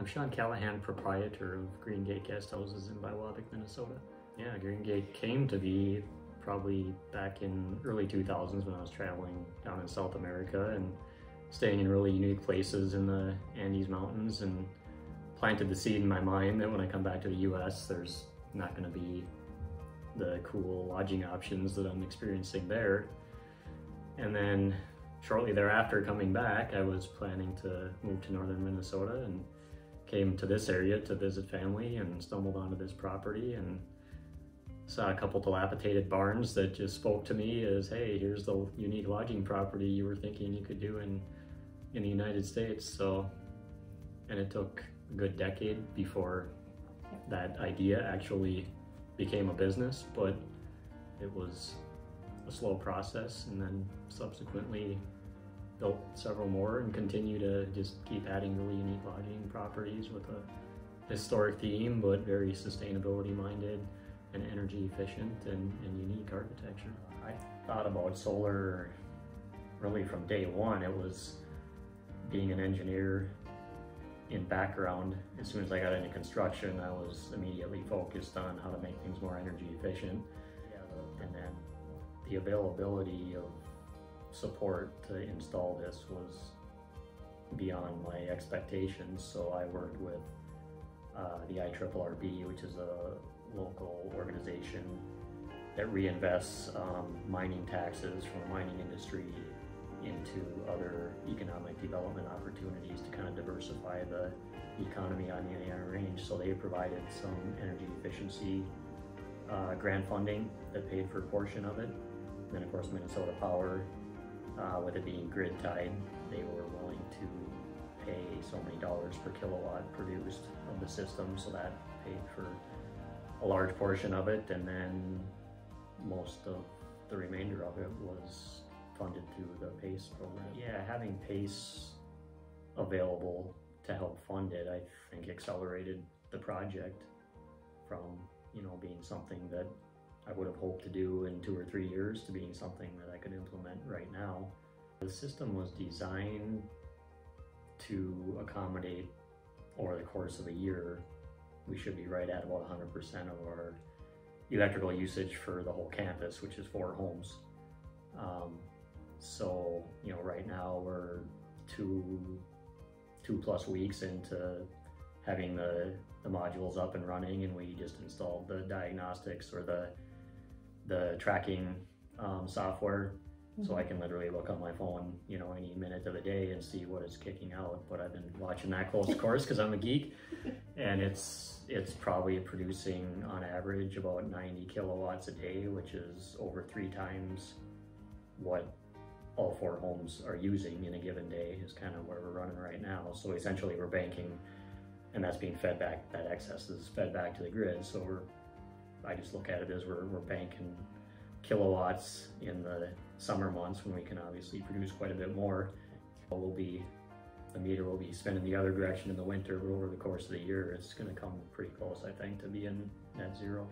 I'm Shawn Callahan, proprietor of Green Gate Guest Houses in Biwabik, Minnesota. Yeah, Green Gate came to be probably back in early 2000s when I was traveling down in South America and staying in really unique places in the Andes Mountains, and planted the seed in my mind that when I come back to the US, there's not going to be the cool lodging options that I'm experiencing there. And then shortly thereafter, coming back, I was planning to move to northern Minnesota and came to this area to visit family and stumbled onto this property and saw a couple dilapidated barns that just spoke to me as, hey, here's the unique lodging property you were thinking you could do in the United States. So, and it took a good decade before that idea actually became a business, but it was a slow process, and then subsequently built several more and continue to just keep adding really unique lodging properties with a historic theme, but very sustainability minded and energy efficient and unique architecture. I thought about solar really from day one. It was being an engineer in background. As soon as I got into construction, I was immediately focused on how to make things more energy efficient. And then the availability of support to install this was beyond my expectations. So I worked with the IRRB, which is a local organization that reinvests mining taxes from the mining industry into other economic development opportunities to kind of diversify the economy on the Indiana Range. So they provided some energy efficiency grant funding that paid for a portion of it. And then of course Minnesota Power, with it being grid tied, they were willing to pay so many dollars per kilowatt produced of the system, so that paid for a large portion of it, and then most of the remainder of it was funded through the PACE program. Yeah, having PACE available to help fund it, I think accelerated the project from, being something that I would have hoped to do in 2 or 3 years to being something that I could implement right now. The system was designed to accommodate, over the course of a year, we should be right at about 100% of our electrical usage for the whole campus, which is 4 homes. So, right now we're two plus weeks into having the modules up and running, and we just installed the diagnostics or the tracking software. So I can literally look on my phone, any minute of the day and see what it's kicking out. But I've been watching that close, of course, because I'm a geek, and it's probably producing on average about 90 kilowatts a day, which is over 3 times what all 4 homes are using in a given day, is kind of where we're running right now. So essentially we're banking, and that's being fed back, that excess is fed back to the grid. So I just look at it as we're banking kilowatts in the summer months when we can obviously produce quite a bit more. The meter will be spinning the other direction in the winter, but over the course of the year, it's going to come pretty close, I think, to being net zero.